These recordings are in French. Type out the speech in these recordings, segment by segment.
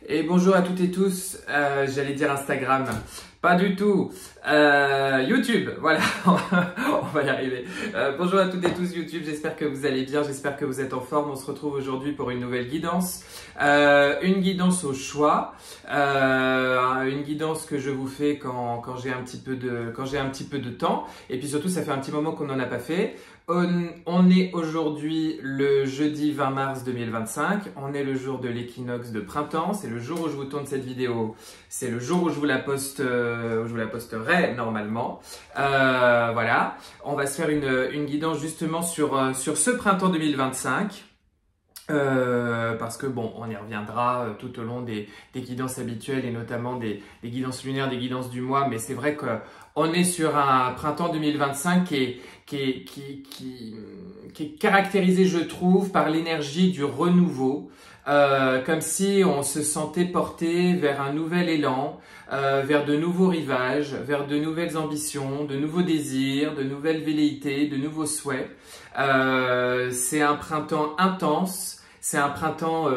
Et bonjour à toutes et tous, j'allais dire Instagram, pas du tout, YouTube, voilà, on va y arriver. Bonjour à toutes et tous YouTube, j'espère que vous allez bien, j'espère que vous êtes en forme. On se retrouve aujourd'hui pour une nouvelle guidance, une guidance au choix, une guidance que je vous fais quand j'ai un petit peu de temps, et puis surtout ça fait un petit moment qu'on n'en a pas fait. On est aujourd'hui le jeudi 20 mars 2025, on est le jour de l'équinoxe de printemps, c'est le jour où je vous tourne cette vidéo, c'est le jour où je vous la posterai normalement. Voilà, on va se faire une guidance justement sur ce printemps 2025. Parce que bon, on y reviendra tout au long des guidances habituelles et notamment des guidances lunaires, des guidances du mois, mais c'est vrai qu'on est sur un printemps 2025 qui est caractérisé, je trouve, par l'énergie du renouveau, comme si on se sentait porté vers un nouvel élan, vers de nouveaux rivages, vers de nouvelles ambitions, de nouveaux désirs, de nouvelles velléités, de nouveaux souhaits. C'est un printemps intense. C'est un printemps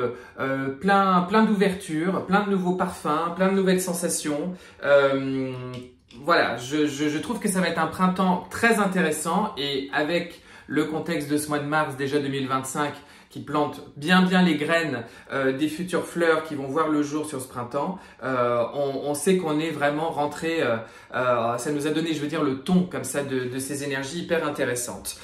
plein d'ouverture, plein de nouveaux parfums, plein de nouvelles sensations. Voilà, je trouve que ça va être un printemps très intéressant et avec le contexte de ce mois de mars déjà 2025 qui plante bien les graines des futures fleurs qui vont voir le jour sur ce printemps, on sait qu'on est vraiment rentré, ça nous a donné, je veux dire, le ton comme ça de ces énergies hyper intéressantes.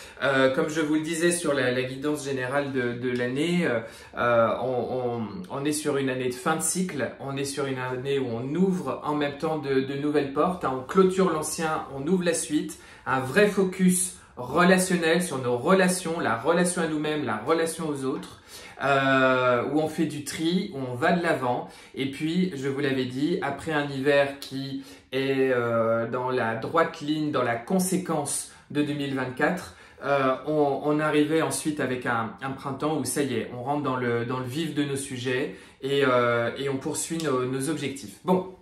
Comme je vous le disais sur la guidance générale de l'année, on est sur une année de fin de cycle, on est sur une année où on ouvre en même temps de nouvelles portes, hein, on clôture l'ancien, on ouvre la suite, un vrai focus relationnel sur nos relations, la relation à nous-mêmes, la relation aux autres, où on fait du tri, où on va de l'avant. Et puis, je vous l'avais dit, après un hiver qui est dans la droite ligne, dans la conséquence de 2024, on arrivait ensuite avec un printemps où ça y est, on rentre dans le vif de nos sujets et on poursuit nos objectifs. Bon.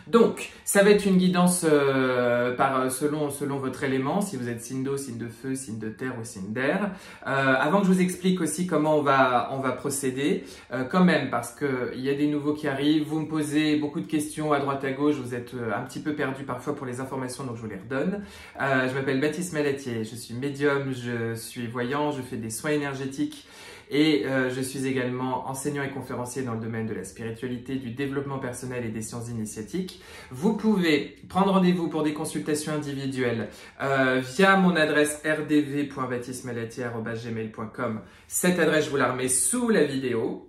Donc, ça va être une guidance selon votre élément, si vous êtes signe d'eau, signe de feu, signe de terre ou signe d'air. Avant que je vous explique aussi comment on va procéder, quand même, parce qu'il y a des nouveaux qui arrivent, vous me posez beaucoup de questions à droite à gauche, vous êtes un petit peu perdu parfois pour les informations, donc je vous les redonne. Je m'appelle Baptiste Malatier, je suis médium, je suis voyant, je fais des soins énergétiques. Et je suis également enseignant et conférencier dans le domaine de la spiritualité, du développement personnel et des sciences initiatiques. Vous pouvez prendre rendez-vous pour des consultations individuelles via mon adresse rdv.baptistemalatier@gmail.com. Cette adresse, je vous la remets sous la vidéo.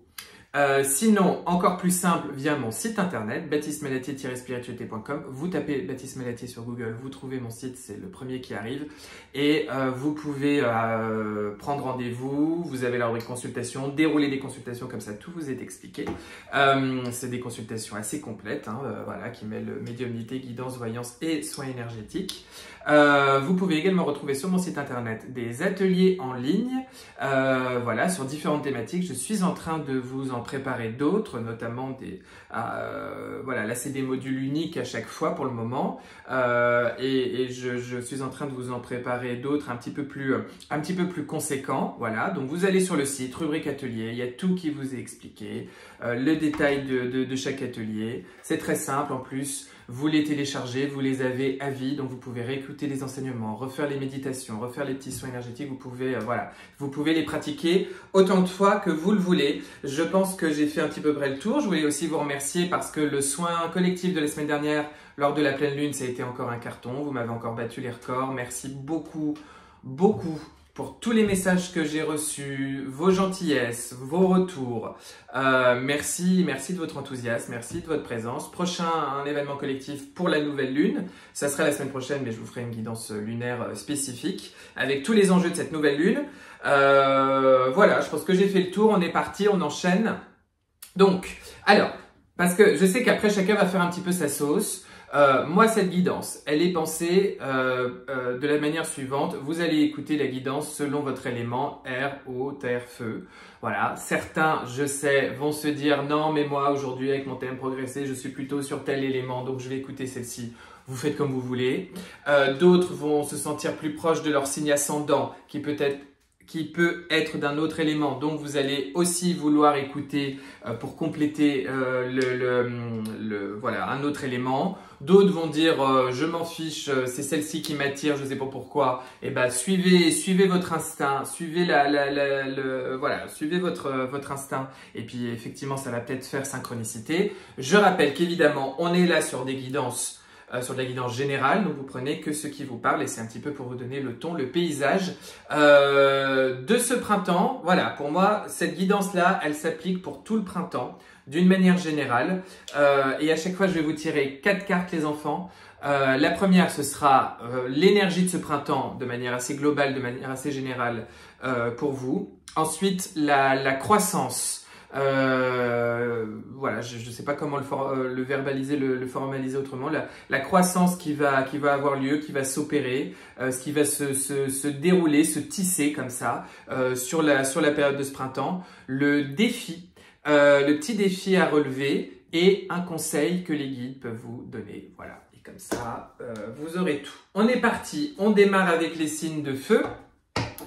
Sinon, encore plus simple, via mon site internet, baptistemalatier-spiritualité.com. Vous tapez Baptiste Malatier sur Google, vous trouvez mon site, c'est le premier qui arrive. Et vous pouvez prendre rendez-vous, vous avez la rubrique consultation, dérouler des consultations, comme ça tout vous est expliqué. C'est des consultations assez complètes, hein, voilà, qui mêlent médiumnité, guidance, voyance et soins énergétiques. Vous pouvez également retrouver sur mon site internet des ateliers en ligne, voilà, sur différentes thématiques. Je suis en train de vous en préparer d'autres, notamment voilà, là c'est des modules uniques à chaque fois pour le moment, et je suis en train de vous en préparer d'autres un petit peu plus conséquents. Voilà, donc vous allez sur le site, rubrique atelier, il y a tout qui vous est expliqué, le détail de chaque atelier. C'est très simple en plus. Vous les téléchargez, vous les avez à vie, donc vous pouvez réécouter les enseignements, refaire les méditations, refaire les petits soins énergétiques. Vous pouvez, voilà, vous pouvez les pratiquer autant de fois que vous le voulez. Je pense que j'ai fait un petit peu près le tour. Je voulais aussi vous remercier parce que le soin collectif de la semaine dernière, lors de la pleine lune, ça a été encore un carton. Vous m'avez encore battu les records. Merci beaucoup pour tous les messages que j'ai reçus, vos gentillesses, vos retours. Merci de votre enthousiasme, merci de votre présence. Prochain, un événement collectif pour la nouvelle lune. Ça sera la semaine prochaine, mais je vous ferai une guidance lunaire spécifique avec tous les enjeux de cette nouvelle lune. Voilà, je pense que j'ai fait le tour. On est parti, on enchaîne. Donc, alors, parce que je sais qu'après, chacun va faire un petit peu sa sauce. Moi, cette guidance, elle est pensée de la manière suivante. Vous allez écouter la guidance selon votre élément air, eau, terre, feu. Voilà. Certains, je sais, vont se dire non, mais moi aujourd'hui avec mon thème progressé, je suis plutôt sur tel élément, donc je vais écouter celle-ci. Vous faites comme vous voulez. D'autres vont se sentir plus proches de leur signe ascendant, qui peut être qui peut être d'un autre élément. Donc, vous allez aussi vouloir écouter pour compléter voilà, un autre élément. D'autres vont dire je m'en fiche, c'est celle-ci qui m'attire, je ne sais pas pourquoi. Et ben suivez votre instinct, suivez voilà, suivez votre instinct. Et puis effectivement, ça va peut-être faire synchronicité. Je rappelle qu'évidemment, on est là sur des guidances. Sur de la guidance générale, donc vous prenez que ce qui vous parle et c'est un petit peu pour vous donner le ton, le paysage de ce printemps. Voilà, pour moi, cette guidance-là, elle s'applique pour tout le printemps d'une manière générale et à chaque fois, je vais vous tirer 4 cartes les enfants. La première, ce sera l'énergie de ce printemps de manière assez globale, de manière assez générale pour vous. Ensuite, la croissance. Voilà, je ne sais pas comment le verbaliser, le formaliser autrement. La croissance qui va avoir lieu, qui va s'opérer, ce qui va se dérouler, se tisser comme ça sur la période de ce printemps. Le défi, le petit défi à relever et un conseil que les guides peuvent vous donner. Voilà, et comme ça, vous aurez tout. On est parti, on démarre avec les signes de feu.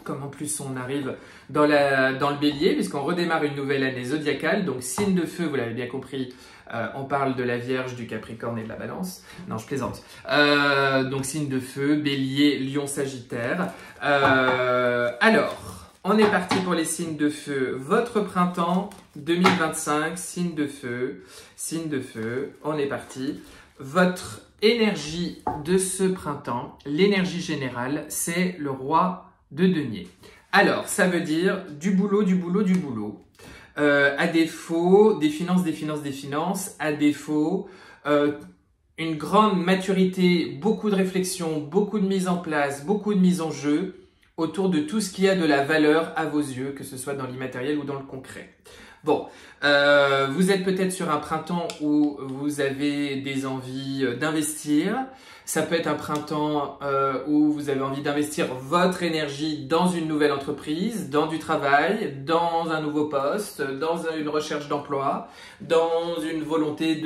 Comme en plus on arrive dans le bélier, puisqu'on redémarre une nouvelle année zodiacale, donc signe de feu, vous l'avez bien compris, on parle de la Vierge, du Capricorne et de la Balance. Non, je plaisante. Donc signe de feu, bélier, lion, sagittaire. Alors, on est parti pour les signes de feu. Votre printemps 2025, signe de feu, on est parti. Votre énergie de ce printemps, l'énergie générale, c'est le roi de denier. Alors, ça veut dire du boulot, du boulot, du boulot. À défaut, des finances, à défaut, une grande maturité, beaucoup de réflexion, beaucoup de mise en place, beaucoup de mise en jeu autour de tout ce qui a de la valeur à vos yeux, que ce soit dans l'immatériel ou dans le concret. Bon, vous êtes peut-être sur un printemps où vous avez des envies d'investir. Ça peut être un printemps où vous avez envie d'investir votre énergie dans une nouvelle entreprise, dans du travail, dans un nouveau poste, dans une recherche d'emploi, dans une volonté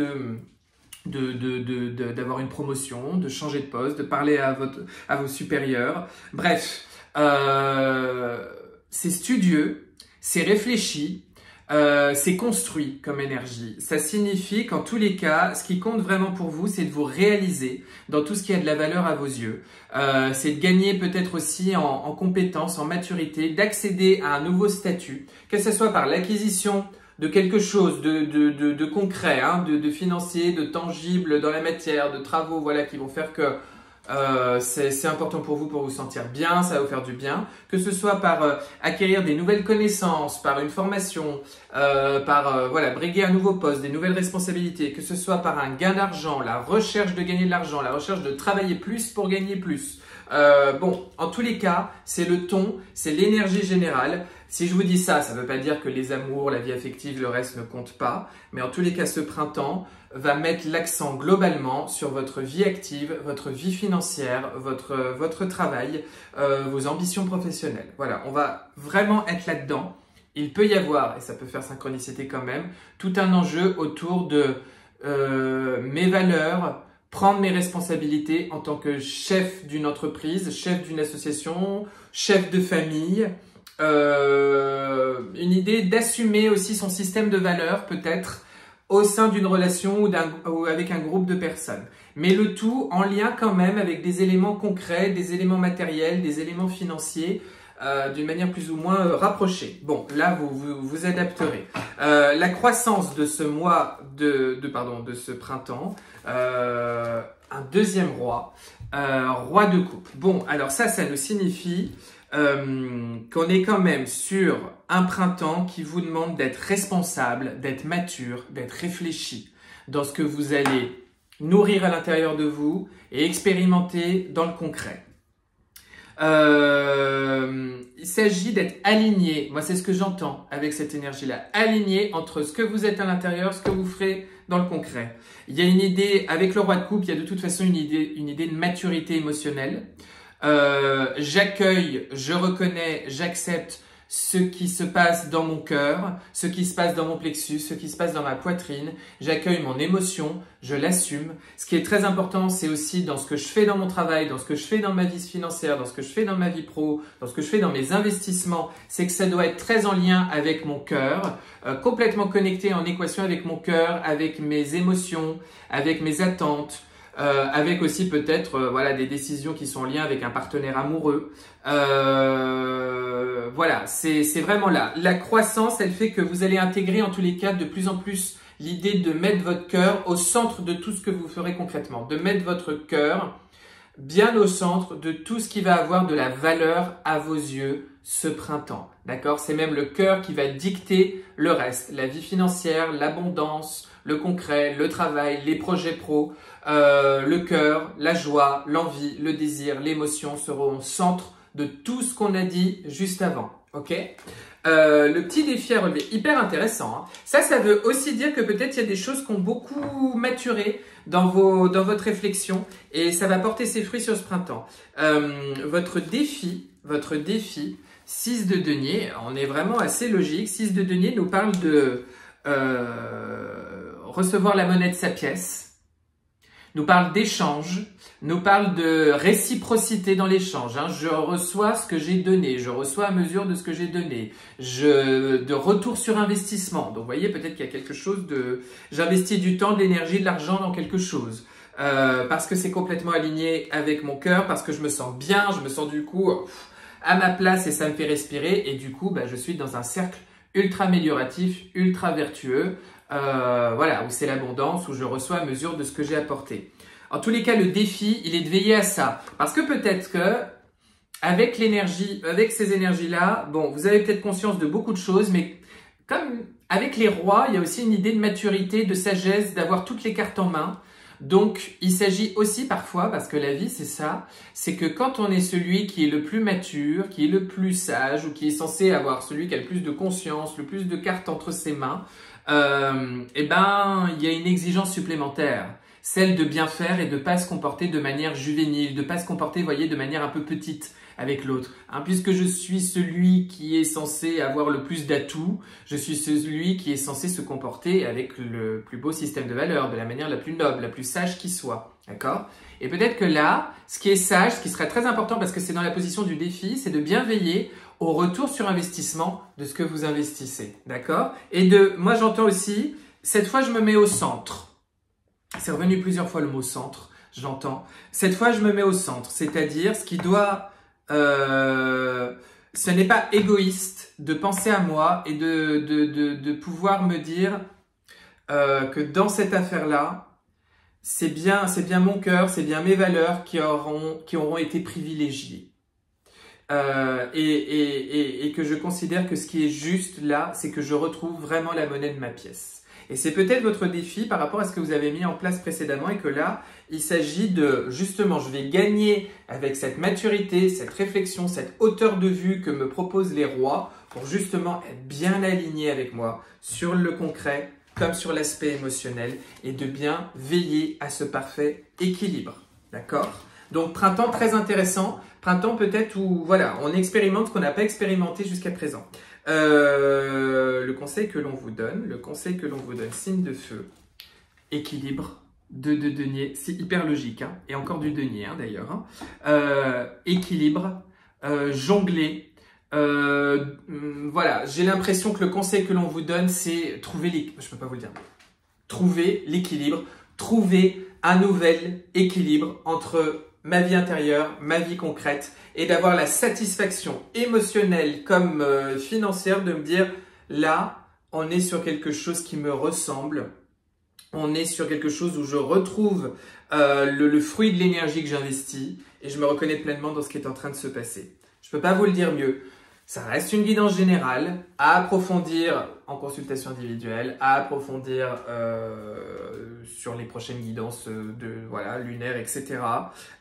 d'avoir une promotion, de changer de poste, de parler à vos supérieurs. Bref, c'est studieux, c'est réfléchi. C'est construit comme énergie. Ça signifie qu'en tous les cas, ce qui compte vraiment pour vous, c'est de vous réaliser dans tout ce qui a de la valeur à vos yeux. C'est de gagner peut-être aussi en compétences, en maturité, d'accéder à un nouveau statut, que ce soit par l'acquisition de quelque chose de concret, hein, de financier, de tangible dans la matière, de travaux, voilà, qui vont faire que c'est important pour vous sentir bien, ça va vous faire du bien, que ce soit par acquérir des nouvelles connaissances, par une formation, par voilà, briguer un nouveau poste, des nouvelles responsabilités, que ce soit par un gain d'argent, la recherche de gagner de l'argent, la recherche de travailler plus pour gagner plus. Bon, en tous les cas, c'est le ton, c'est l'énergie générale. Si je vous dis ça, ça ne veut pas dire que les amours, la vie affective, le reste ne compte pas. Mais en tous les cas, ce printemps va mettre l'accent globalement sur votre vie active, votre vie financière, votre travail, vos ambitions professionnelles. Voilà, on va vraiment être là-dedans. Il peut y avoir, et ça peut faire synchronicité quand même, tout un enjeu autour de mes valeurs, prendre mes responsabilités en tant que chef d'une entreprise, chef d'une association, chef de famille. Une idée d'assumer aussi son système de valeurs peut-être au sein d'une relation ou avec un groupe de personnes. Mais le tout en lien quand même avec des éléments concrets, des éléments matériels, des éléments financiers, d'une manière plus ou moins rapprochée. Bon, là, vous adapterez. La croissance de ce mois, de ce printemps, un deuxième roi, roi de coupe. Bon, alors ça nous signifie qu'on est quand même sur un printemps qui vous demande d'être responsable, d'être mature, d'être réfléchi dans ce que vous allez nourrir à l'intérieur de vous et expérimenter dans le concret. Il s'agit d'être aligné, moi c'est ce que j'entends avec cette énergie-là, aligné entre ce que vous êtes à l'intérieur, ce que vous ferez dans le concret. Il y a une idée, avec le roi de coupe, il y a de toute façon une idée de maturité émotionnelle. J'accueille, je reconnais, j'accepte ce qui se passe dans mon cœur, ce qui se passe dans mon plexus, ce qui se passe dans ma poitrine. J'accueille mon émotion, je l'assume. Ce qui est très important, c'est aussi dans ce que je fais dans mon travail, dans ce que je fais dans ma vie financière, dans ce que je fais dans ma vie pro, dans ce que je fais dans mes investissements, c'est que ça doit être très en lien avec mon cœur, complètement connecté en équation avec mon cœur, avec mes émotions, avec mes attentes. Avec aussi peut-être voilà, des décisions qui sont en lien avec un partenaire amoureux. Voilà, c'est vraiment là. La croissance, elle fait que vous allez intégrer en tous les cas de plus en plus l'idée de mettre votre cœur au centre de tout ce que vous ferez concrètement. De mettre votre cœur bien au centre de tout ce qui va avoir de la valeur à vos yeux ce printemps. D'accord? C'est même le cœur qui va dicter le reste. La vie financière, l'abondance, le concret, le travail, les projets pro, le cœur, la joie, l'envie, le désir, l'émotion seront au centre de tout ce qu'on a dit juste avant. Ok? Le petit défi à relever, hyper intéressant. Hein. Ça veut aussi dire que peut-être il y a des choses qui ont beaucoup maturé dans votre réflexion et ça va porter ses fruits sur ce printemps. Votre défi, 6 de denier, on est vraiment assez logique. 6 de denier nous parle de recevoir la monnaie de sa pièce, nous parle d'échange, nous parle de réciprocité dans l'échange. Hein. Je reçois ce que j'ai donné, je reçois à mesure de ce que j'ai donné, de retour sur investissement. Donc vous voyez, peut-être qu'il y a quelque chose de... J'investis du temps, de l'énergie, de l'argent dans quelque chose. Parce que c'est complètement aligné avec mon cœur, parce que je me sens bien, je me sens du coup à ma place et ça me fait respirer. Et du coup, je suis dans un cercle ultra amélioratif, ultra vertueux. Voilà, où c'est l'abondance, où je reçois à mesure de ce que j'ai apporté. En tous les cas, le défi, il est de veiller à ça. Parce que peut-être que, avec l'énergie, avec ces énergies-là, bon, vous avez peut-être conscience de beaucoup de choses, mais comme avec les rois, il y a aussi une idée de maturité, de sagesse, d'avoir toutes les cartes en main. Donc, il s'agit aussi parfois, parce que la vie, c'est ça, c'est que quand on est celui qui est le plus mature, qui est le plus sage, ou qui est censé avoir celui qui a le plus de conscience, le plus de cartes entre ses mains, il y a une exigence supplémentaire, celle de bien faire et de pas se comporter de manière juvénile, de pas se comporter, vous voyez, de manière un peu petite avec l'autre. Hein, puisque je suis celui qui est censé avoir le plus d'atouts, je suis celui qui est censé se comporter avec le plus beau système de valeurs, de la manière la plus noble, la plus sage qui soit. D'accord? Et peut-être que là, ce qui est sage, ce qui serait très important parce que c'est dans la position du défi, c'est de bien veiller au retour sur investissement de ce que vous investissez. D'accord? Et moi j'entends aussi, cette fois je me mets au centre. C'est revenu plusieurs fois le mot centre, je l'entends. Cette fois je me mets au centre, c'est-à-dire ce qui doit... ce n'est pas égoïste de penser à moi et de pouvoir me dire que dans cette affaire-là, c'est bien mon cœur, c'est bien mes valeurs qui auront été privilégiées. Et que je considère que ce qui est juste là, c'est que je retrouve vraiment la monnaie de ma pièce. Et c'est peut-être votre défi par rapport à ce que vous avez mis en place précédemment et que là, il s'agit de, justement, je vais gagner avec cette maturité, cette réflexion, cette hauteur de vue que me proposent les rois pour justement être bien aligné avec moi sur le concret comme sur l'aspect émotionnel et de bien veiller à ce parfait équilibre. D'accord ? Donc, printemps très intéressant. Printemps peut-être où, voilà, on expérimente ce qu'on n'a pas expérimenté jusqu'à présent. Le conseil que l'on vous donne, signe de feu, équilibre, de denier, c'est hyper logique, hein, et encore du denier hein, d'ailleurs. Hein. Équilibre, jongler. Voilà, j'ai l'impression que le conseil que l'on vous donne, c'est trouver l'équilibre. Je peux pas vous le dire. Trouver l'équilibre, trouver un nouvel équilibre entre ma vie intérieure, ma vie concrète, et d'avoir la satisfaction émotionnelle comme financière de me dire, là, on est sur quelque chose qui me ressemble, on est sur quelque chose où je retrouve le fruit de l'énergie que j'investis, et je me reconnais pleinement dans ce qui est en train de se passer. Je peux pas vous le dire mieux. Ça reste une guidance générale à approfondir en consultation individuelle, à approfondir sur les prochaines guidances lunaires, etc.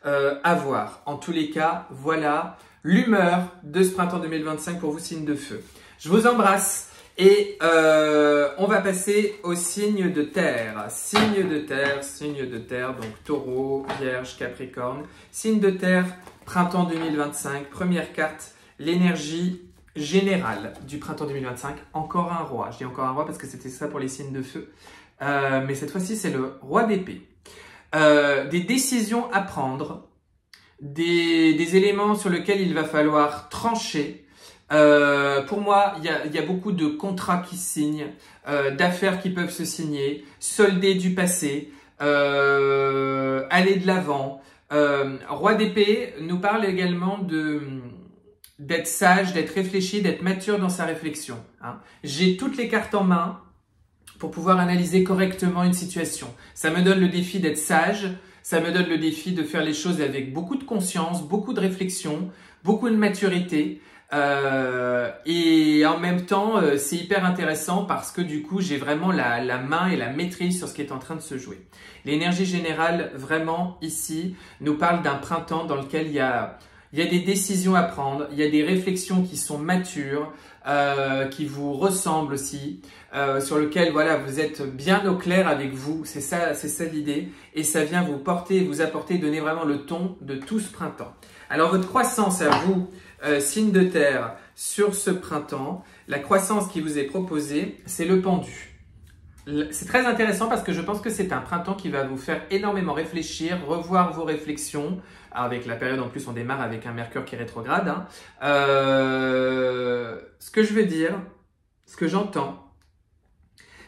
À voir. En tous les cas, voilà l'humeur de ce printemps 2025 pour vous, signe de feu. Je vous embrasse et on va passer au signe de terre. Signe de terre, donc taureau, vierge, capricorne. Signe de terre, printemps 2025, première carte. L'énergie générale du printemps 2025, encore un roi. Je dis encore un roi parce que c'était ça pour les signes de feu. Mais cette fois-ci, c'est le roi d'épée. Des décisions à prendre, des éléments sur lesquels il va falloir trancher. Pour moi, il y a beaucoup de contrats qui se signent, d'affaires qui peuvent se signer, solder du passé, aller de l'avant. Roi d'épée nous parle également d'être sage, d'être réfléchi, d'être mature dans sa réflexion. Hein. J'ai toutes les cartes en main pour pouvoir analyser correctement une situation. Ça me donne le défi d'être sage, ça me donne le défi de faire les choses avec beaucoup de conscience, beaucoup de réflexion, beaucoup de maturité. Et en même temps, c'est hyper intéressant parce que du coup, j'ai vraiment la main et la maîtrise sur ce qui est en train de se jouer. L'énergie générale, vraiment, ici, nous parle d'un printemps dans lequel il y a des décisions à prendre, il y a des réflexions qui sont matures, qui vous ressemblent aussi, sur lequel voilà, vous êtes bien au clair avec vous, c'est ça l'idée, et ça vient vous porter, vous apporter, donner vraiment le ton de tout ce printemps. Alors votre croissance à vous, signe de terre, sur ce printemps, la croissance qui vous est proposée, c'est le pendu. C'est très intéressant parce que je pense que c'est un printemps qui va vous faire énormément réfléchir, revoir vos réflexions. Avec la période en plus, on démarre avec un Mercure qui est rétrograde. Hein. Ce que je veux dire, ce que j'entends,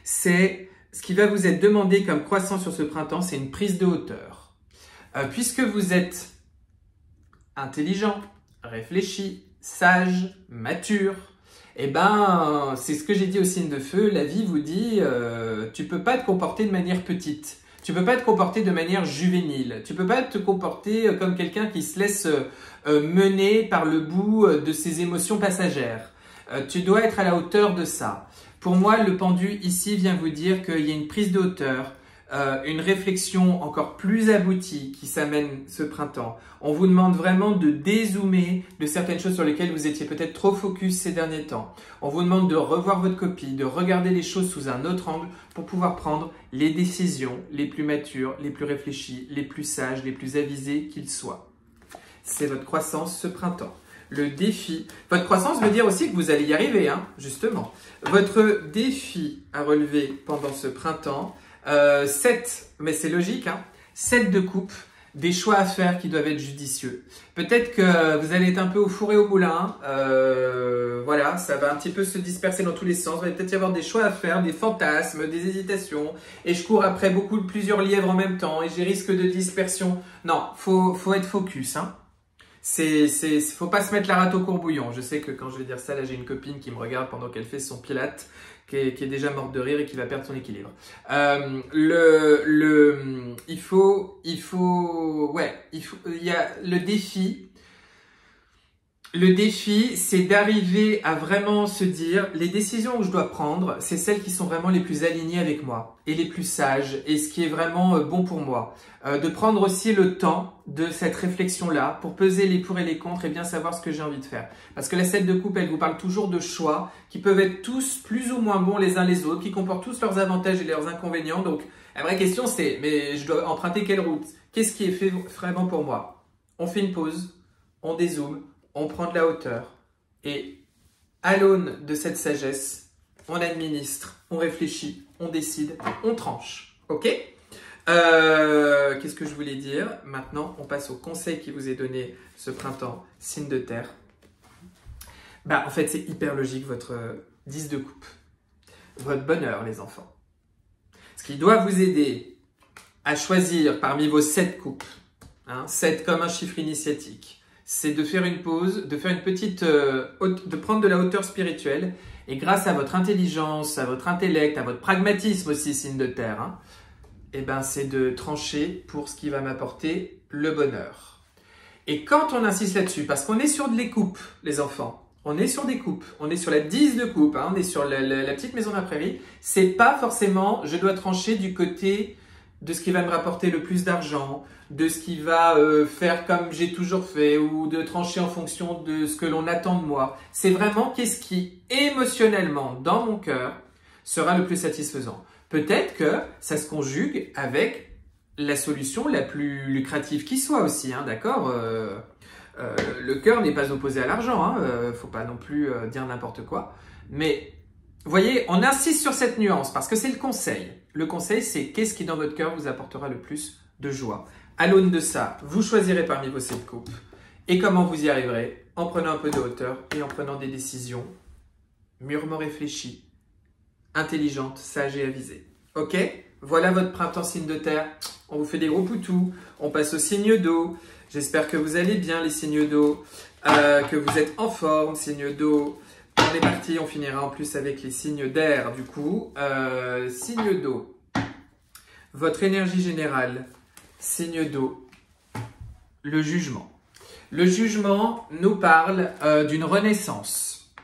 c'est ce qui va vous être demandé comme croissance sur ce printemps, c'est une prise de hauteur. Puisque vous êtes intelligent, réfléchi, sage, mature, eh ben, c'est ce que j'ai dit au signe de feu, la vie vous dit, tu peux pas te comporter de manière petite, tu peux pas te comporter de manière juvénile, tu peux pas te comporter comme quelqu'un qui se laisse mener par le bout de ses émotions passagères. Tu dois être à la hauteur de ça. Pour moi, le pendu ici vient vous dire qu'il y a une prise de hauteur, une réflexion encore plus aboutie qui s'amène ce printemps. On vous demande vraiment de dézoomer de certaines choses sur lesquelles vous étiez peut-être trop focus ces derniers temps. On vous demande de revoir votre copie, de regarder les choses sous un autre angle pour pouvoir prendre les décisions les plus matures, les plus réfléchies, les plus sages, les plus avisées qu'ils soient. C'est votre croissance ce printemps. Le défi, votre croissance veut dire aussi que vous allez y arriver, hein, justement. Votre défi à relever pendant ce printemps, 7, mais c'est logique, hein, 7 de coupe, des choix à faire qui doivent être judicieux. Peut-être que vous allez être un peu au four et au moulin, voilà, ça va un petit peu se disperser dans tous les sens, il va peut-être y avoir des choix à faire, des fantasmes, des hésitations, et je cours après plusieurs lièvres en même temps, et j'ai risque de dispersion. Non, faut être focus, hein. Faut pas se mettre la rate au courbouillon. Je sais que quand je vais dire ça, là j'ai une copine qui me regarde pendant qu'elle fait son pilate, qui est déjà morte de rire et qui va perdre son équilibre. Il y a le défi. Le défi, c'est d'arriver à vraiment se dire, les décisions que je dois prendre, c'est celles qui sont vraiment les plus alignées avec moi et les plus sages et ce qui est vraiment bon pour moi. De prendre aussi le temps de cette réflexion-là pour peser les pour et les contre et bien savoir ce que j'ai envie de faire. Parce que la 7 de coupe, elle vous parle toujours de choix qui peuvent être tous plus ou moins bons les uns les autres, qui comportent tous leurs avantages et leurs inconvénients. Donc, la vraie question, c'est, mais je dois emprunter quelle route? Qu'est-ce qui est fait vraiment pour moi? On fait une pause, on dézoome, on prend de la hauteur et à l'aune de cette sagesse, on administre, on réfléchit, on décide, on tranche. Ok? Qu'est-ce que je voulais dire? Maintenant, on passe au conseil qui vous est donné ce printemps, signe de terre. En fait, c'est hyper logique, votre 10 de coupe. Votre bonheur, les enfants. Ce qui doit vous aider à choisir parmi vos 7 coupes, hein, 7 comme un chiffre initiatique, c'est de faire une pause, de faire une petite, de prendre de la hauteur spirituelle et grâce à votre intelligence, à votre intellect, à votre pragmatisme aussi, signe de terre, hein, c'est de trancher pour ce qui va m'apporter le bonheur. Et quand on insiste là-dessus, parce qu'on est sur des coupes, les enfants, on est sur des coupes, on est sur la 10 de coupe, hein, on est sur la petite maison de la prairie, c'est pas forcément, je dois trancher du côté de ce qui va me rapporter le plus d'argent, de ce qui va faire comme j'ai toujours fait ou de trancher en fonction de ce que l'on attend de moi. C'est vraiment qu'est-ce qui émotionnellement dans mon cœur sera le plus satisfaisant. Peut-être que ça se conjugue avec la solution la plus lucrative qui soit aussi, hein, d'accord? Le cœur n'est pas opposé à l'argent, hein, faut pas non plus dire n'importe quoi. Mais, vous voyez, on insiste sur cette nuance parce que c'est le conseil. Le conseil, c'est qu'est-ce qui dans votre cœur vous apportera le plus de joie. À l'aune de ça, vous choisirez parmi vos 7 coupes. Et comment vous y arriverez? En prenant un peu de hauteur et en prenant des décisions mûrement réfléchies, intelligentes, sages et avisées. Ok? Voilà votre printemps signe de terre. On vous fait des gros poutous. On passe aux signes d'eau. J'espère que vous allez bien les signes d'eau, que vous êtes en forme, signes d'eau. On est parti, on finira en plus avec les signes d'air du coup. Signes d'eau. Votre énergie générale, signe d'eau. Le jugement. Le jugement nous parle d'une renaissance.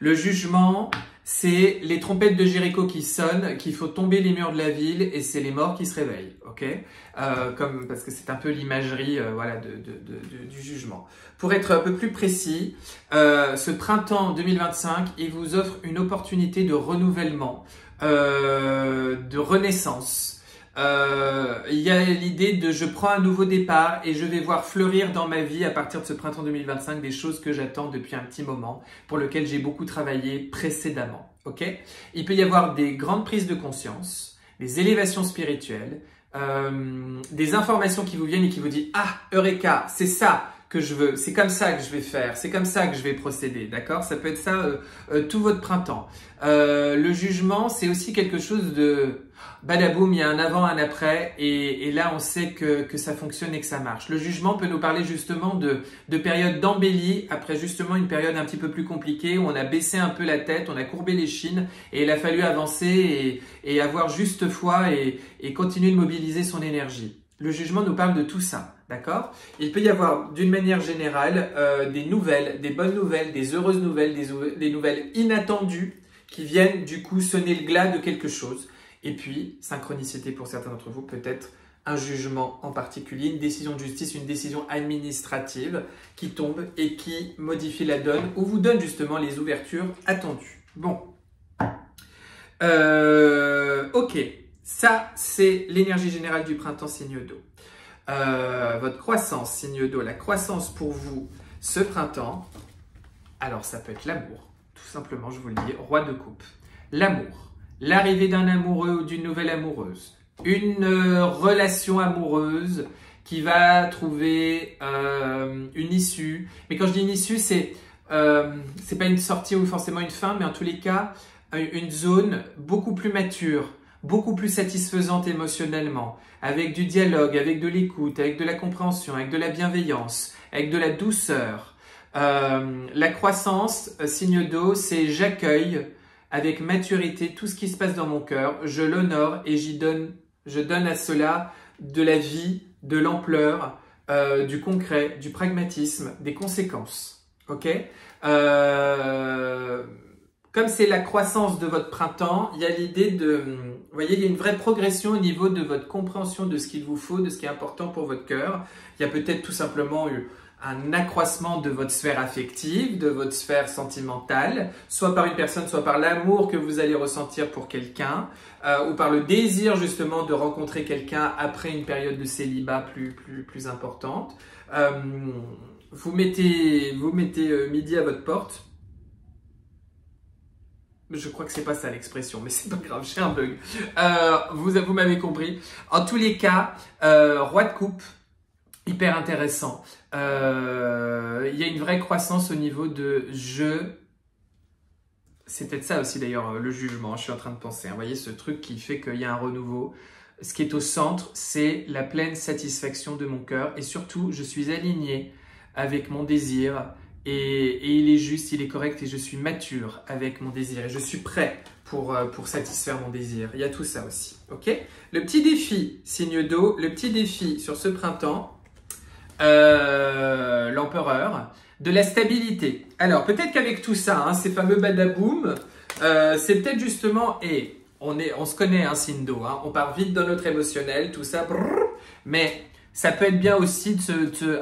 Le jugement, c'est les trompettes de Jéricho qui sonnent, qu'il faut tomber les murs de la ville et c'est les morts qui se réveillent, ok? Parce que c'est un peu l'imagerie voilà, du jugement. Pour être un peu plus précis, ce printemps 2025, il vous offre une opportunité de renouvellement, de renaissance. Il y a l'idée de je prends un nouveau départ et je vais voir fleurir dans ma vie à partir de ce printemps 2025 des choses que j'attends depuis un petit moment, pour lesquelles j'ai beaucoup travaillé précédemment. Okay? Il peut y avoir des grandes prises de conscience, des élévations spirituelles, des informations qui vous viennent et qui vous disent « Ah, Eureka, c'est ça que je veux, c'est comme ça que je vais faire, c'est comme ça que je vais procéder. » D'accord? Ça peut être ça tout votre printemps. Le jugement, c'est aussi quelque chose de... Badaboum, il y a un avant, un après, et là on sait que ça fonctionne et que ça marche. Le jugement peut nous parler justement de périodes d'embellie, après justement une période un petit peu plus compliquée, où on a baissé un peu la tête, on a courbé les chines, et il a fallu avancer et avoir juste foi et continuer de mobiliser son énergie. Le jugement nous parle de tout ça, d'accord? Il peut y avoir d'une manière générale des nouvelles, des bonnes nouvelles, des heureuses nouvelles, des nouvelles inattendues qui viennent du coup sonner le glas de quelque chose. Et puis, synchronicité pour certains d'entre vous, peut-être un jugement en particulier, une décision de justice, une décision administrative qui tombe et qui modifie la donne ou vous donne justement les ouvertures attendues. Bon, ok, ça c'est l'énergie générale du printemps signe d'eau. Votre croissance signe d'eau, la croissance pour vous ce printemps, alors ça peut être l'amour, tout simplement, je vous le dis, roi de coupe, l'amour. L'arrivée d'un amoureux ou d'une nouvelle amoureuse, une relation amoureuse qui va trouver une issue. Mais quand je dis une issue, c'est pas une sortie ou forcément une fin, mais en tous les cas, une zone beaucoup plus mature, beaucoup plus satisfaisante émotionnellement, avec du dialogue, avec de l'écoute, avec de la compréhension, avec de la bienveillance, avec de la douceur. La croissance, signe d'eau, c'est j'accueille avec maturité tout ce qui se passe dans mon cœur, je l'honore et je donne à cela de la vie, de l'ampleur, du concret, du pragmatisme, des conséquences. Ok? Comme c'est la croissance de votre printemps, il y a l'idée de... Vous voyez, il y a une vraie progression au niveau de votre compréhension de ce qu'il vous faut, de ce qui est important pour votre cœur. Il y a peut-être tout simplement eu un accroissement de votre sphère affective, de votre sphère sentimentale, soit par une personne, soit par l'amour que vous allez ressentir pour quelqu'un, ou par le désir justement de rencontrer quelqu'un après une période de célibat plus importante. Vous mettez midi à votre porte. Je crois que c'est pas ça l'expression, mais c'est pas grave, j'ai un bug. Vous m'avez compris. En tous les cas, roi de coupe, hyper intéressant. Il y a une vraie croissance au niveau de c'est peut-être ça aussi d'ailleurs le jugement, je suis en train de penser. Vous voyez ce truc qui fait qu'il y a un renouveau. Ce qui est au centre, c'est la pleine satisfaction de mon cœur. Et surtout, je suis aligné avec mon désir. Et il est juste, il est correct et je suis mature avec mon désir. Et je suis prêt pour satisfaire mon désir. Il y a tout ça aussi. Ok? Le petit défi, signe d'eau, le petit défi sur ce printemps, l'empereur, de la stabilité. Alors, peut-être qu'avec tout ça, hein, ces fameux badaboum, c'est peut-être justement, et on se connaît, hein, signe d'eau, hein, on part vite dans notre émotionnel, tout ça, brrr, mais ça peut être bien aussi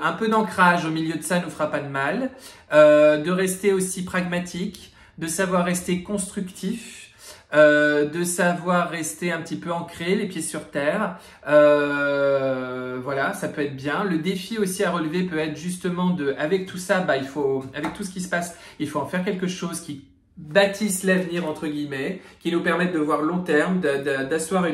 un peu d'ancrage au milieu de ça nous fera pas de mal, de rester aussi pragmatique, de savoir rester constructif, de savoir rester un petit peu ancré, les pieds sur terre. Voilà, ça peut être bien. Le défi aussi à relever peut être justement avec tout ça, avec tout ce qui se passe, il faut en faire quelque chose qui bâtisse l'avenir entre guillemets, qui nous permettent de voir long terme, d'asseoir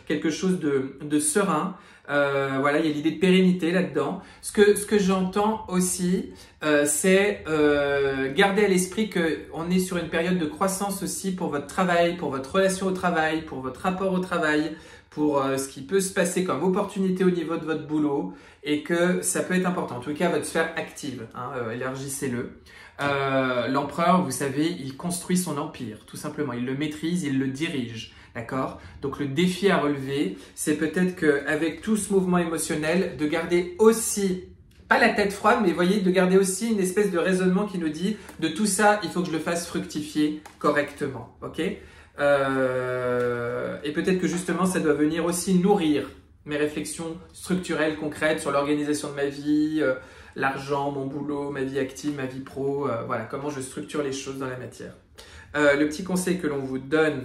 quelque chose de serein. Voilà, il y a l'idée de pérennité là-dedans. Ce que j'entends aussi, c'est garder à l'esprit qu'on est sur une période de croissance aussi pour votre travail, pour votre relation au travail, pour votre rapport au travail, pour ce qui peut se passer comme opportunité au niveau de votre boulot et que ça peut être important. En tout cas, votre sphère active, hein, élargissez-le. L'empereur, vous savez, il construit son empire, tout simplement. Il le maîtrise, il le dirige. D'accord? Donc le défi à relever, c'est peut-être qu'avec tout ce mouvement émotionnel, de garder aussi, pas la tête froide, mais voyez, de garder aussi une espèce de raisonnement qui nous dit, de tout ça, il faut que je le fasse fructifier correctement. Ok? Et peut-être que justement, ça doit venir aussi nourrir mes réflexions structurelles, concrètes sur l'organisation de ma vie, l'argent, mon boulot, ma vie active, ma vie pro, voilà, comment je structure les choses dans la matière. Le petit conseil que l'on vous donne,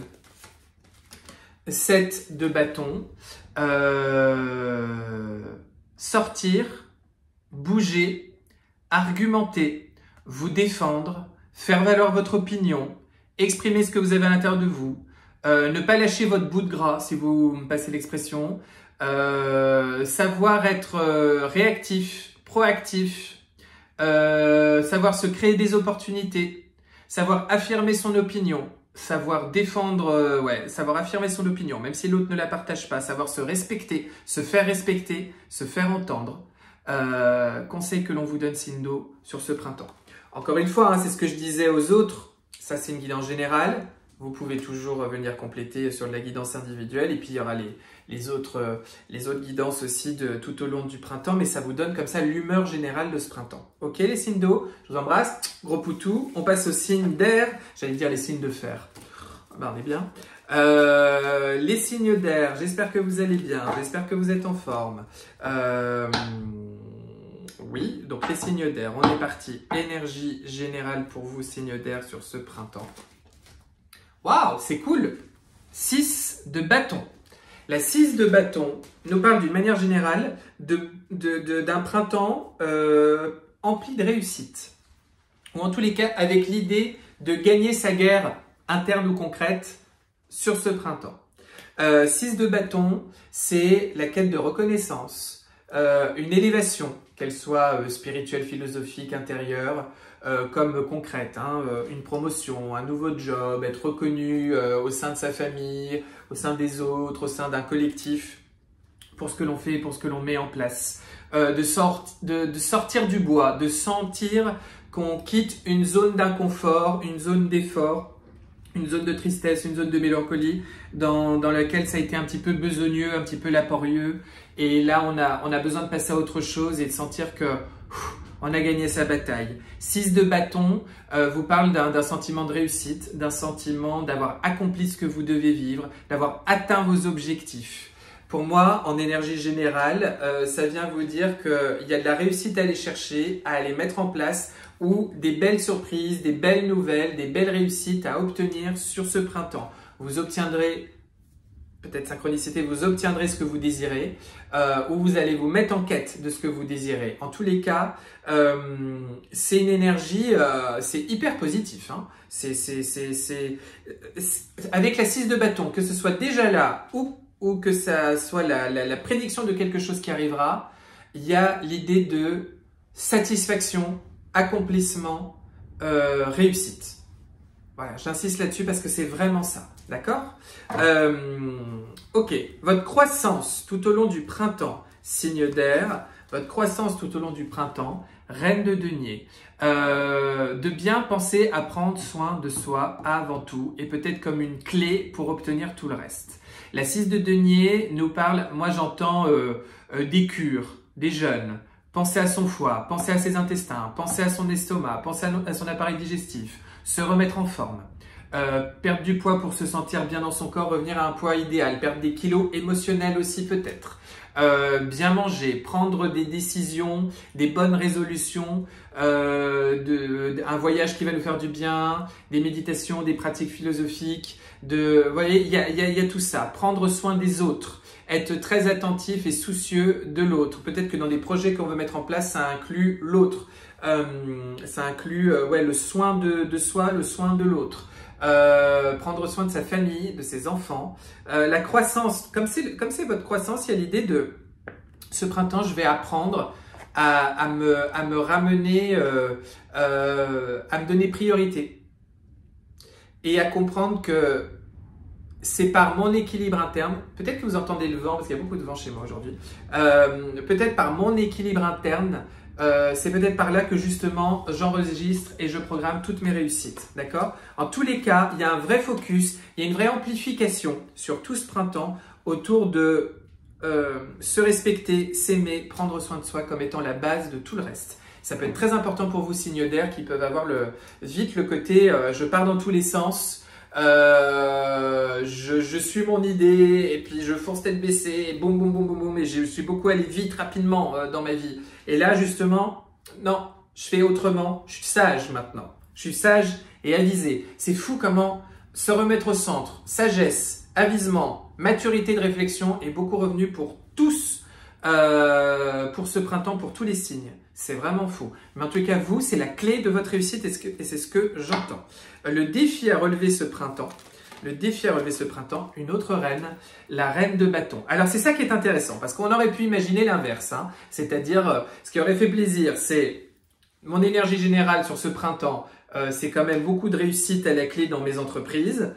7 de bâton, sortir, bouger, argumenter, vous défendre, faire valoir votre opinion, exprimer ce que vous avez à l'intérieur de vous, ne pas lâcher votre bout de gras, si vous me passez l'expression, savoir être réactif, proactif, savoir se créer des opportunités, savoir affirmer son opinion, savoir défendre, savoir affirmer son opinion, même si l'autre ne la partage pas, savoir se respecter, se faire entendre. Conseil que l'on vous donne, Sindo, sur ce printemps. Encore une fois, hein, c'est ce que je disais aux autres, ça c'est une guidance générale. Vous pouvez toujours venir compléter sur de la guidance individuelle et puis il y aura les autres guidances aussi tout au long du printemps, mais ça vous donne comme ça l'humeur générale de ce printemps. Ok les signes d'eau, je vous embrasse, gros poutou. On passe aux signes d'air, j'allais dire les signes de fer. Ben, on est bien. Les signes d'air, j'espère que vous allez bien, j'espère que vous êtes en forme. Oui, donc les signes d'air, on est parti. Énergie générale pour vous, signes d'air sur ce printemps. Waouh, c'est cool! 6 de bâton. La 6 de bâton nous parle d'une manière générale d'un printemps empli de réussite. Ou en tous les cas, avec l'idée de gagner sa guerre interne ou concrète sur ce printemps. 6 de bâton, c'est la quête de reconnaissance, une élévation, qu'elle soit spirituelle, philosophique, intérieure, comme concrète, hein, une promotion, un nouveau job, être reconnu au sein de sa famille, au sein des autres, au sein d'un collectif, pour ce que l'on fait, pour ce que l'on met en place. De sortir du bois, de sentir qu'on quitte une zone d'inconfort, une zone d'effort, une zone de tristesse, une zone de mélancolie, dans laquelle ça a été un petit peu besogneux, un petit peu laborieux. Et là, on a besoin de passer à autre chose et de sentir que on a gagné sa bataille. 6 de bâton vous parle d'un sentiment de réussite, d'un sentiment d'avoir accompli ce que vous devez vivre, d'avoir atteint vos objectifs. Pour moi, en énergie générale, ça vient vous dire qu'il y a de la réussite à aller chercher, à aller mettre en place, ou des belles surprises, des belles nouvelles, des belles réussites à obtenir sur ce printemps. Vous obtiendrez, peut-être synchronicité, vous obtiendrez ce que vous désirez, ou vous allez vous mettre en quête de ce que vous désirez. En tous les cas, c'est une énergie, c'est hyper positif. Hein. Avec la 6 de bâton, que ce soit déjà là ou que ça soit la prédiction de quelque chose qui arrivera, il y a l'idée de satisfaction, accomplissement, réussite. Voilà, j'insiste là-dessus parce que c'est vraiment ça. D'accord? Ok, votre croissance tout au long du printemps, signe d'air, votre croissance tout au long du printemps, reine de denier. De bien penser à prendre soin de soi avant tout et peut-être comme une clé pour obtenir tout le reste. La 6 de denier nous parle, moi j'entends des cures, des jeûnes, penser à son foie, penser à ses intestins, penser à son estomac, penser à son appareil digestif, se remettre en forme. Perdre du poids pour se sentir bien dans son corps, revenir à un poids idéal, perdre des kilos émotionnels aussi peut-être. Bien manger, prendre des décisions, des bonnes résolutions, un voyage qui va nous faire du bien, des méditations, des pratiques philosophiques. Vous voyez, il y a tout ça. Prendre soin des autres, être très attentif et soucieux de l'autre. Peut-être que dans des projets qu'on veut mettre en place, ça inclut l'autre. Ça inclut le soin de soi, le soin de l'autre. Prendre soin de sa famille, de ses enfants. La croissance, comme c'est votre croissance, il y a l'idée de ce printemps, je vais apprendre à me ramener, à me donner priorité et à comprendre que c'est par mon équilibre interne, peut-être que vous entendez le vent parce qu'il y a beaucoup de vent chez moi aujourd'hui, peut-être par mon équilibre interne, c'est peut-être par là que justement j'enregistre et je programme toutes mes réussites, d'accord? En tous les cas, il y a un vrai focus, il y a une vraie amplification sur tout ce printemps autour de se respecter, s'aimer, prendre soin de soi comme étant la base de tout le reste. Ça peut être très important pour vous, signes d'air, qui peuvent avoir vite le côté je pars dans tous les sens, je suis mon idée et puis je fonce tête baissée et boum boum boum boum boum et je suis beaucoup allé vite rapidement dans ma vie. Et là justement, non, je fais autrement, je suis sage maintenant. Je suis sage et avisé. C'est fou comment se remettre au centre, sagesse, avisement, maturité de réflexion est beaucoup revenu pour tous, pour ce printemps, pour tous les signes. C'est vraiment fou. Mais en tout cas, vous, c'est la clé de votre réussite et c'est ce que j'entends. Le défi à relever ce printemps, une autre reine, la reine de bâton. Alors, c'est ça qui est intéressant parce qu'on aurait pu imaginer l'inverse. Hein, c'est-à-dire, ce qui aurait fait plaisir, c'est mon énergie générale sur ce printemps, c'est quand même beaucoup de réussite à la clé dans mes entreprises.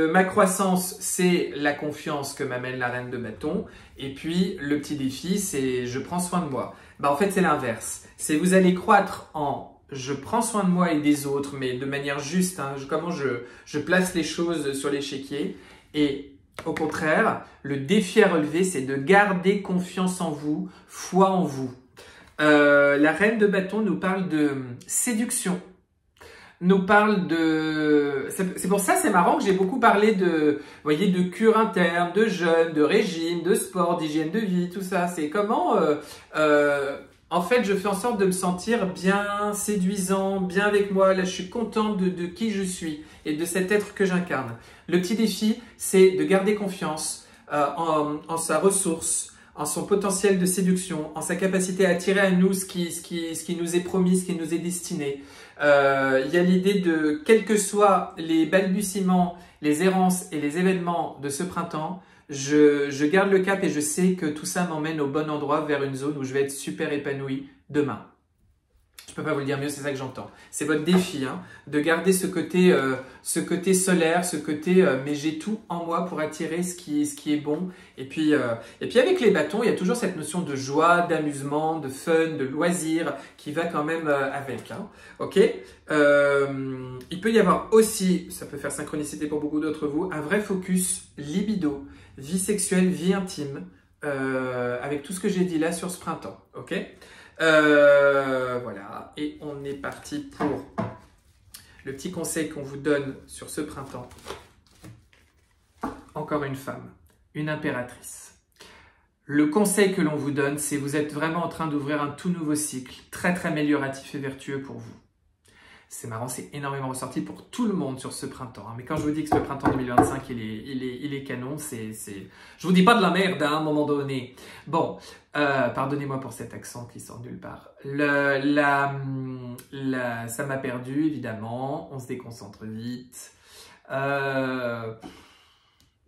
Ma croissance, c'est la confiance que m'amène la reine de bâton. Et puis, le petit défi, c'est je prends soin de moi. En fait, c'est l'inverse. C'est vous allez croître en je prends soin de moi et des autres, mais de manière juste. Hein, comment je place les choses sur l'échiquier. Et au contraire, le défi à relever, c'est de garder confiance en vous, foi en vous. La reine de bâton nous parle de séduction. Nous parle de... C'est pour ça, c'est marrant que j'ai beaucoup parlé de, vous voyez, de cure interne, de jeûne, de régime, de sport, d'hygiène de vie, tout ça. C'est comment, en fait, je fais en sorte de me sentir bien, séduisant, bien avec moi. Là, je suis contente de qui je suis et de cet être que j'incarne. Le petit défi, c'est de garder confiance en sa ressource, en son potentiel de séduction, en sa capacité à attirer à nous ce qui nous est promis, ce qui nous est destiné. Il y a l'idée de, quels que soient les balbutiements, les errances et les événements de ce printemps, je garde le cap et je sais que tout ça m'emmène au bon endroit vers une zone où je vais être super épanoui demain. Je peux pas vous le dire mieux, c'est ça que j'entends. C'est votre défi, hein, de garder ce côté solaire, ce côté mais j'ai tout en moi pour attirer ce qui est bon. Et puis avec les bâtons, il y a toujours cette notion de joie, d'amusement, de fun, de loisir qui va quand même avec. Hein, ok. Il peut y avoir aussi, ça peut faire synchronicité pour beaucoup d'entre vous, un vrai focus libido, vie sexuelle, vie intime, avec tout ce que j'ai dit là sur ce printemps. Ok. Voilà, et on est parti pour le petit conseil qu'on vous donne sur ce printemps. Encore une femme, une impératrice. Le conseil que l'on vous donne, c'est vous êtes vraiment en train d'ouvrir un tout nouveau cycle, très très amélioratif et vertueux pour vous. C'est marrant, c'est énormément ressorti pour tout le monde sur ce printemps. Hein. Mais quand je vous dis que ce printemps 2025, il est canon, je vous dis pas de la merde hein, à un moment donné. Bon, pardonnez-moi pour cet accent qui sort nulle part. Ça m'a perdu, évidemment. On se déconcentre vite.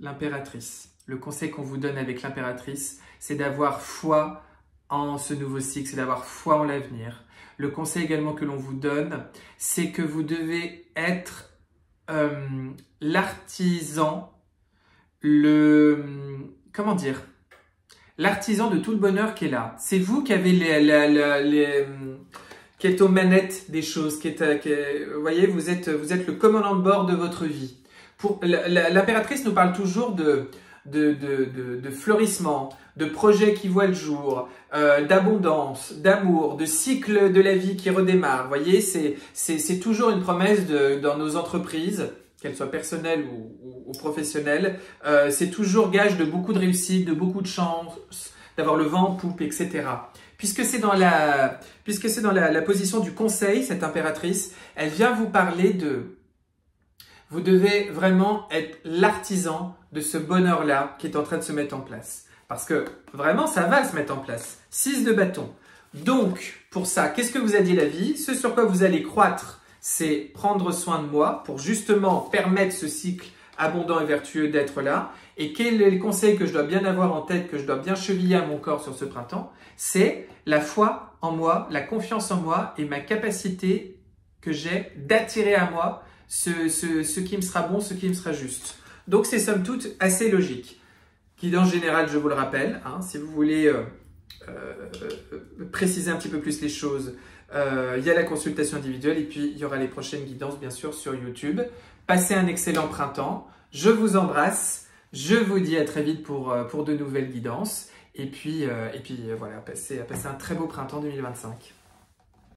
L'impératrice. Le conseil qu'on vous donne avec l'impératrice, c'est d'avoir foi en ce nouveau cycle, c'est d'avoir foi en l'avenir. Le conseil également que l'on vous donne, c'est que vous devez être l'artisan, comment dire, l'artisan de tout le bonheur qui est là. C'est vous qui avez qui êtes aux manettes des choses, vous voyez, vous êtes le commandant de bord de votre vie. L'impératrice nous parle toujours de fleurissement, de projets qui voient le jour, d'abondance, d'amour, de cycle de la vie qui redémarre. Vous voyez, c'est toujours une promesse dans nos entreprises, qu'elles soient personnelles ou professionnelles. C'est toujours gage de beaucoup de réussite, de beaucoup de chance, d'avoir le vent en poupe, etc. Puisque c'est dans la position du conseil, cette impératrice, elle vient vous parler de... Vous devez vraiment être l'artisan de ce bonheur-là qui est en train de se mettre en place. Parce que vraiment, ça va se mettre en place. 6 de bâton. Donc, pour ça, qu'est-ce que vous a dit la vie? Ce sur quoi vous allez croître, c'est prendre soin de moi pour justement permettre ce cycle abondant et vertueux d'être là. Et quels sont les conseils que je dois bien avoir en tête, que je dois bien cheviller à mon corps sur ce printemps? C'est la foi en moi, la confiance en moi et ma capacité que j'ai d'attirer à moi ce qui me sera bon, ce qui me sera juste. Donc c'est somme toute assez logique. Guidance générale, je vous le rappelle, hein, si vous voulez préciser un petit peu plus les choses, il y a la consultation individuelle et puis il y aura les prochaines guidances bien sûr sur YouTube. Passez un excellent printemps, je vous embrasse, je vous dis à très vite pour de nouvelles guidances et puis voilà, passez un très beau printemps 2025.